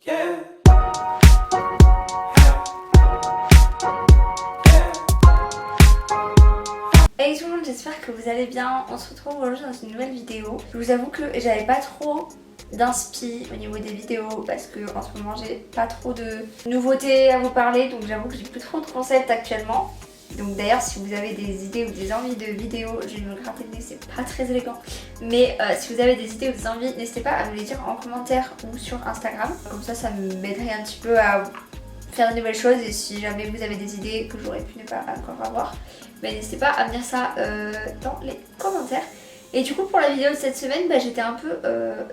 Hey tout le monde, j'espère que vous allez bien. On se retrouve aujourd'hui dans une nouvelle vidéo. Je vous avoue que j'avais pas trop d'inspi au niveau des vidéos parce que en ce moment j'ai pas trop de nouveautés à vous parler, donc j'avoue que j'ai plus trop de concepts actuellement. Donc d'ailleurs si vous avez des idées ou des envies de vidéos, je vais me gratter le nez, c'est pas très élégant, mais si vous avez des idées ou des envies, n'hésitez pas à me les dire en commentaire ou sur Instagram. Comme ça m'aiderait un petit peu à faire de nouvelles choses, et si jamais vous avez des idées que j'aurais pu ne pas encore avoir, bah, n'hésitez pas à me dire ça dans les commentaires. Et du coup pour la vidéo de cette semaine, j'étais un peu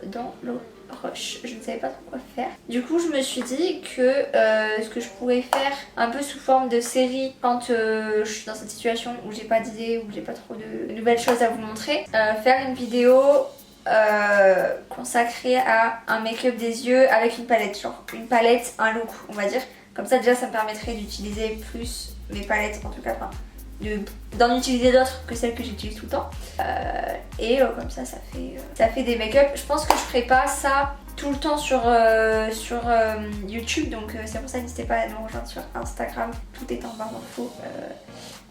dans le rush, je ne savais pas trop quoi faire. Du coup je me suis dit que ce que je pourrais faire un peu sous forme de série quand je suis dans cette situation où j'ai pas d'idées, où j'ai pas trop de nouvelles choses à vous montrer, faire une vidéo consacrée à un make-up des yeux avec une palette, genre une palette, un look on va dire. Comme ça déjà ça me permettrait d'utiliser plus mes palettes, en tout cas d'en utiliser d'autres que celles que j'utilise tout le temps. Comme ça ça fait des make-up. Je pense que je ferai pas ça tout le temps sur YouTube, donc c'est pour ça n'hésitez pas à nous rejoindre sur Instagram, tout est en barre d'infos.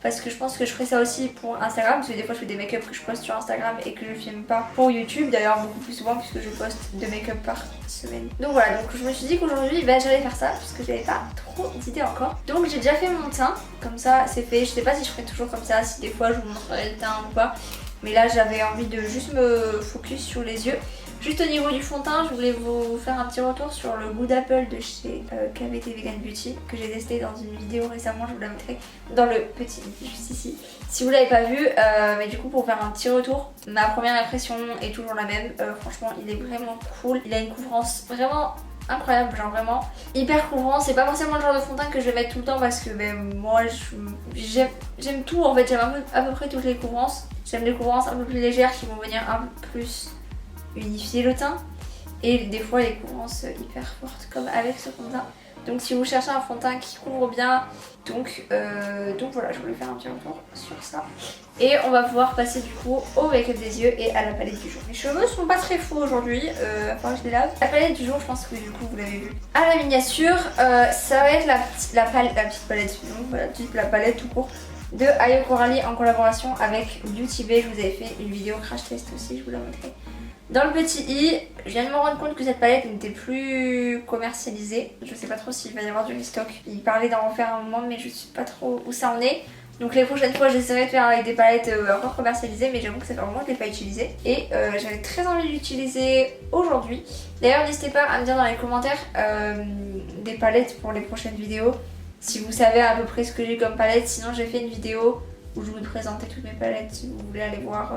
Parce que je pense que je ferai ça aussi pour Instagram, parce que des fois je fais des make-up que je poste sur Instagram et que je filme pas pour YouTube, d'ailleurs beaucoup plus souvent puisque je poste 2 make-up par semaine. Donc voilà, donc je me suis dit qu'aujourd'hui j'allais faire ça parce que j'avais pas trop d'idées encore. Donc j'ai déjà fait mon teint, comme ça c'est fait. Je sais pas si je ferai toujours comme ça, si des fois je vous montrerai le teint ou pas, mais là j'avais envie de juste me focus sur les yeux. Juste au niveau du fond de teint, je voulais vous faire un petit retour sur le Good Apple de chez KVT Vegan Beauty que j'ai testé dans une vidéo récemment, je vous la mettrai dans le petit juste ici si vous l'avez pas vu, mais du coup pour faire un petit retour, ma première impression est toujours la même. Franchement il est vraiment cool, il a une couvrance vraiment incroyable, genre vraiment hyper couvrant. C'est pas forcément le genre de fond de teint que je vais mettre tout le temps parce que moi j'aime tout en fait, j'aime à peu près toutes les couvrances. J'aime les couvrances un peu plus légères qui vont venir un peu plus unifier le teint, et des fois les couvrances hyper fortes comme avec ce fond de teint. Donc si vous cherchez un fond de teint qui couvre bien, donc voilà, je voulais faire un petit retour sur ça. Et on va pouvoir passer du coup au make-up des yeux et à la palette du jour. Mes cheveux sont pas très fous aujourd'hui, enfin je les lave. La palette du jour, je pense que du coup vous l'avez vu à la miniature, ça va être la petite palette, donc voilà, la palette tout court de Ayo Coralie en collaboration avec Beauty Bay. Je vous avais fait une vidéo crash test aussi, je vous la montrerai dans le petit i. Je viens de me rendre compte que cette palette n'était plus commercialisée. Je sais pas trop s'il va y avoir du restock. Il parlait d'en refaire un moment, mais je sais pas trop où ça en est. Donc les prochaines fois j'essaierai de faire avec des palettes encore commercialisées, mais j'avoue que ça fait un moment que je l'ai pas utilisée. Et j'avais très envie de l'utiliser aujourd'hui. D'ailleurs n'hésitez pas à me dire dans les commentaires des palettes pour les prochaines vidéos. Si vous savez à peu près ce que j'ai comme palette. Sinon j'ai fait une vidéo où je vous présentais toutes mes palettes si vous voulez aller voir.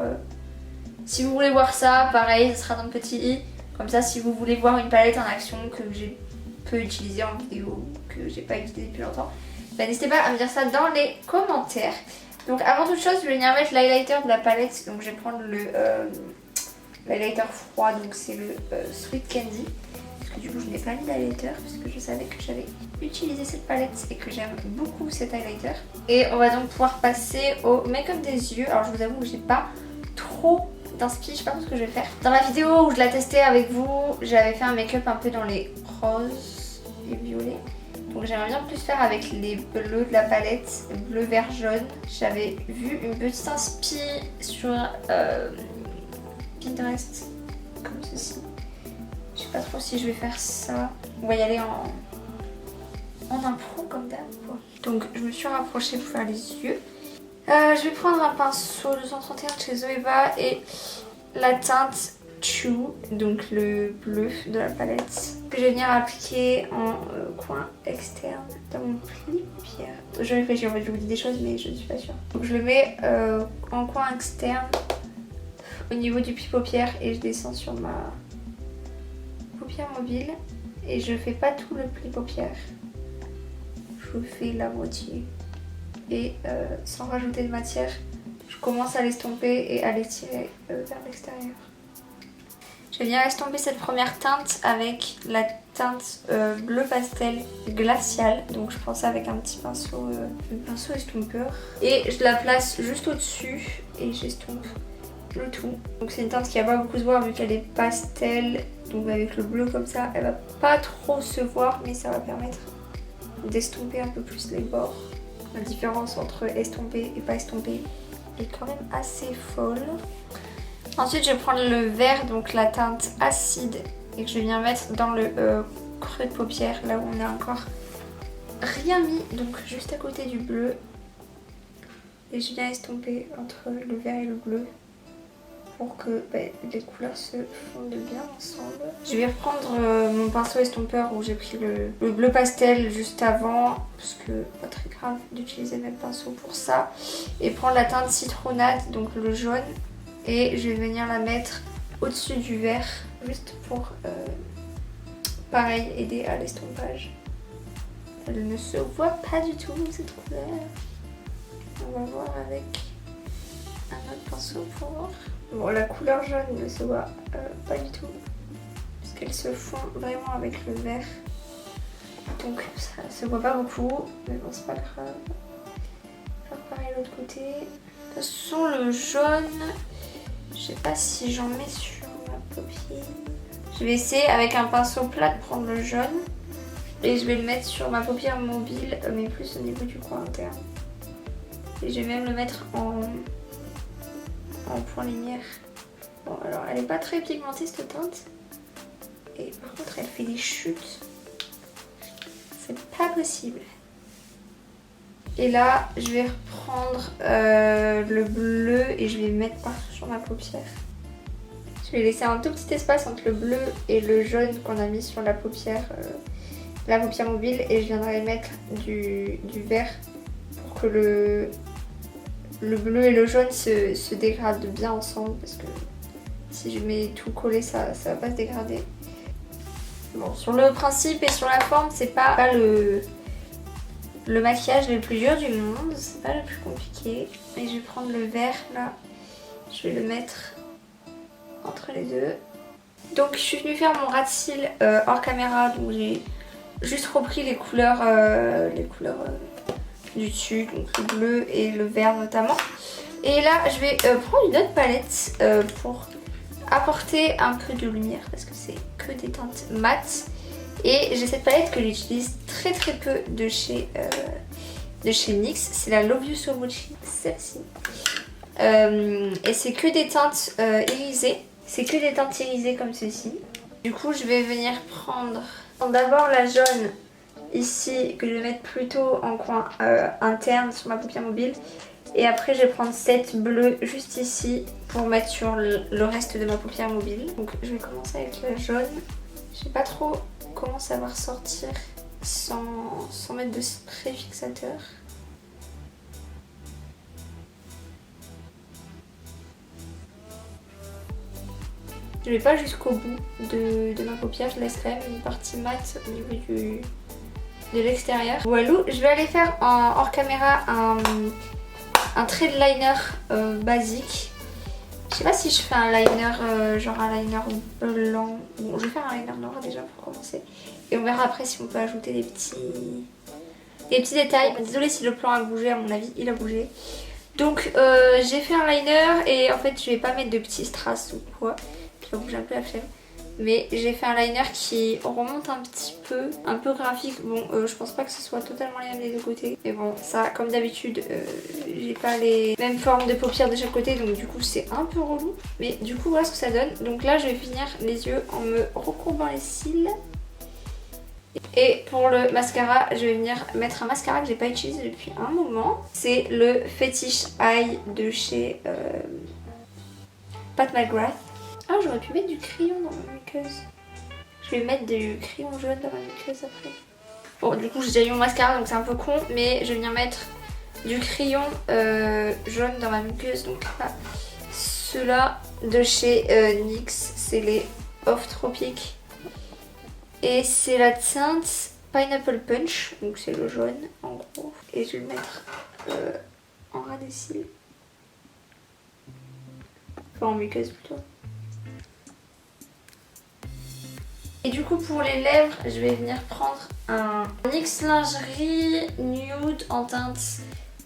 Si vous voulez voir ça, pareil, ça sera dans le petit i. Comme ça, si vous voulez voir une palette en action que j'ai peu utilisée en vidéo, que j'ai pas utilisée depuis longtemps, n'hésitez pas à me dire ça dans les commentaires. Donc avant toute chose, je vais venir mettre l'highlighter de la palette. Donc je vais prendre l'highlighter froid, donc c'est le Sweet Candy. Parce que du coup je n'ai pas mis d'highlighter parce que je savais que j'allais utiliser cette palette et que j'aime beaucoup cet highlighter. Et on va donc pouvoir passer au make-up des yeux. Alors je vous avoue que j'ai pas trop d'inspi, je sais pas ce que je vais faire. Dans la vidéo où je la testais avec vous, j'avais fait un make-up un peu dans les roses et violets. Donc j'aimerais bien plus faire avec les bleus de la palette, bleu, vert, jaune. J'avais vu une petite inspi sur Pinterest, comme ceci. Je sais pas trop si je vais faire ça. On va y aller en impro comme d'hab. Donc je me suis rapprochée pour faire les yeux. Je vais prendre un pinceau 231 de chez Zoeva et la teinte Chew, donc le bleu de la palette, que je vais venir appliquer en coin externe dans mon pli paupière. Je réfléchis, en fait je vous dis des choses mais je ne suis pas sûre. Donc je le mets en coin externe au niveau du pli paupière et je descends sur ma paupière mobile et je fais pas tout le pli paupière. Je fais la moitié. Et sans rajouter de matière, je commence à l'estomper et à l'étirer vers l'extérieur. Je vais venir estomper cette première teinte avec la teinte bleu pastel glacial. Donc je prends ça avec un petit pinceau, estompeur. Et je la place juste au-dessus et j'estompe le tout. Donc c'est une teinte qui va pas beaucoup se voir vu qu'elle est pastel Donc avec le bleu comme ça, elle va pas trop se voir, mais ça va permettre d'estomper un peu plus les bords. La différence entre estomper et pas estomper est quand même assez folle. Ensuite je vais prendre le vert, donc la teinte acide, et que je vais venir mettre dans le creux de paupière, là où on a encore rien mis, donc juste à côté du bleu. Et je viens estomper entre le vert et le bleu pour que les couleurs se fondent bien ensemble. Je vais reprendre mon pinceau estompeur où j'ai pris le bleu pastel juste avant, parce que pas très grave d'utiliser le même pinceau pour ça. Et prendre la teinte citronnade, donc le jaune, et je vais venir la mettre au-dessus du vert, juste pour pareil aider à l'estompage. Elle ne se voit pas du tout cette couleur. On va voir avec un autre pinceau pour voir. Bon, la couleur jaune ne se voit pas du tout, puisqu'elle se fond vraiment avec le vert. Donc ça se voit pas beaucoup, mais bon c'est pas grave. Faire pareil de l'autre côté. De toute façon le jaune, je sais pas si j'en mets sur ma paupière. Je vais essayer avec un pinceau plat de prendre le jaune. Et je vais le mettre sur ma paupière mobile, mais plus au niveau du coin interne. Et je vais même le mettre en point lumière. Bon alors elle est pas très pigmentée cette teinte. Et par contre elle fait des chutes. C'est pas possible. Et là je vais reprendre le bleu et je vais le mettre partout sur ma paupière. Je vais laisser un tout petit espace entre le bleu et le jaune qu'on a mis sur la paupière mobile, et je viendrai mettre du vert pour que le bleu et le jaune se dégradent bien ensemble, parce que si je mets tout collé ça va pas se dégrader. Bon, sur le principe et sur la forme c'est pas le maquillage le plus dur du monde, c'est pas le plus compliqué. Et je vais prendre le vert là, je vais le mettre entre les deux. Donc je suis venue faire mon ras de cils hors caméra, donc j'ai juste repris les couleurs du dessus, donc le bleu et le vert notamment. Et là je vais prendre une autre palette pour apporter un peu de lumière, parce que c'est que des teintes mates. Et j'ai cette palette que j'utilise très peu de chez NYX, c'est la Love You So Much, celle-ci. Et c'est que des teintes irisées, comme ceci. Du coup je vais venir prendre d'abord la jaune ici, que je vais mettre plutôt en coin interne sur ma paupière mobile. Et après je vais prendre cette bleue juste ici pour mettre sur le reste de ma paupière mobile. Donc je vais commencer avec la jaune. Je sais pas trop comment ça va ressortir sans mettre de spray fixateur. Je vais pas jusqu'au bout de ma paupière, je laisse quand même une partie mate au niveau de l'extérieur. Voilà, je vais aller faire hors caméra un trait de liner basique. Je sais pas si je fais un liner, genre un liner blanc. Bon, je vais faire un liner noir déjà pour commencer. Et on verra après si on peut ajouter des petits détails. Désolée si le plan a bougé, à mon avis il a bougé. Donc j'ai fait un liner et en fait je vais pas mettre de petits strass ou quoi. Je vais bouger un peu la flemme. Mais j'ai fait un liner qui remonte un petit peu, un peu graphique. Bon, je pense pas que ce soit totalement les mêmes des deux côtés. Mais bon, ça, comme d'habitude, j'ai pas les mêmes formes de paupières de chaque côté. Donc du coup, c'est un peu relou. Mais du coup, voilà ce que ça donne. Donc là, je vais finir les yeux en me recourbant les cils. Et pour le mascara, je vais venir mettre un mascara que j'ai pas utilisé depuis un moment. C'est le Fetish Eye de chez Pat McGrath. Ah, j'aurais pu mettre du crayon dans ma muqueuse. Je vais mettre du crayon jaune dans ma muqueuse après. Bon, du coup, j'ai déjà eu mon mascara, donc c'est un peu con. Mais je vais venir mettre du crayon jaune dans ma muqueuse. Donc là, ceux-là de chez NYX, c'est les Off Tropic. Et c'est la teinte Pineapple Punch. Donc c'est le jaune, en gros. Et je vais le mettre en ras des cils. Enfin, en muqueuse plutôt. Et du coup pour les lèvres, je vais venir prendre un NYX lingerie nude en teinte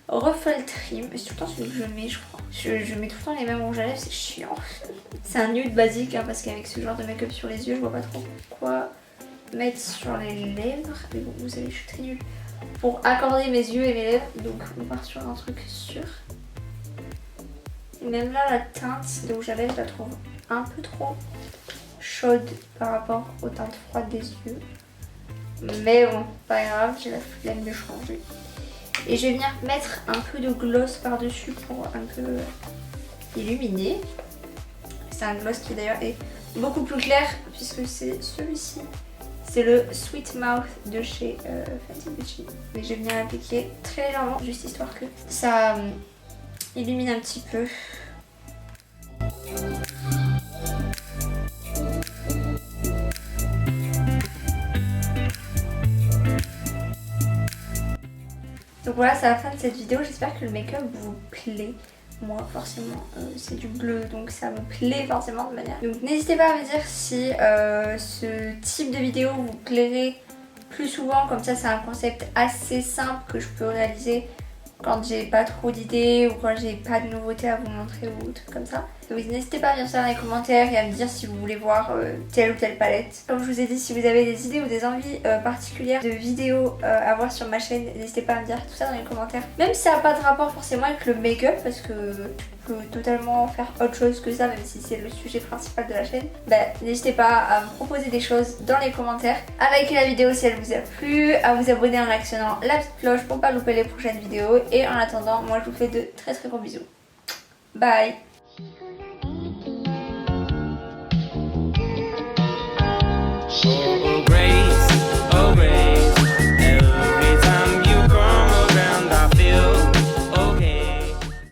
Ruffle Trim. C'est tout le temps celui que je mets, je crois. Je mets tout le temps les mêmes rouges à lèvres, c'est chiant. C'est un nude basique hein, parce qu'avec ce genre de make-up sur les yeux, je vois pas trop quoi mettre sur les lèvres. Mais bon, vous savez, je suis très nulle pour accorder mes yeux et mes lèvres. Donc on part sur un truc sûr. Et même là, la teinte de rouge à lèvres, je la trouve un peu trop chaude par rapport aux teintes froides des yeux. Mais bon, pas grave, j'ai la flemme de changer. Et je vais venir mettre un peu de gloss par-dessus pour un peu illuminer. C'est un gloss qui d'ailleurs est beaucoup plus clair puisque c'est celui-ci. C'est le Sweet Mouth de chez Fenty Beauty. Mais je vais venir l'appliquer très légèrement, juste histoire que ça illumine un petit peu. Donc voilà, c'est la fin de cette vidéo. J'espère que le make-up vous plaît. Moi, forcément, c'est du bleu, donc ça me plaît forcément de manière. Donc n'hésitez pas à me dire si ce type de vidéo vous plairait plus souvent. Comme ça, c'est un concept assez simple que je peux réaliser quand j'ai pas trop d'idées ou quand j'ai pas de nouveautés à vous montrer ou trucs comme ça. Donc n'hésitez pas à bien ça dans les commentaires et à me dire si vous voulez voir telle ou telle palette. Comme je vous ai dit, si vous avez des idées ou des envies particulières de vidéos à voir sur ma chaîne, n'hésitez pas à me dire tout ça dans les commentaires. Même si ça n'a pas de rapport forcément avec le make-up, parce que tu peux totalement faire autre chose que ça, même si c'est le sujet principal de la chaîne. Bah, n'hésitez pas à me proposer des choses dans les commentaires, à liker la vidéo si elle vous a plu, à vous abonner en actionnant la petite cloche pour pas louper les prochaines vidéos. Et en attendant, moi je vous fais de très très gros bisous. Bye.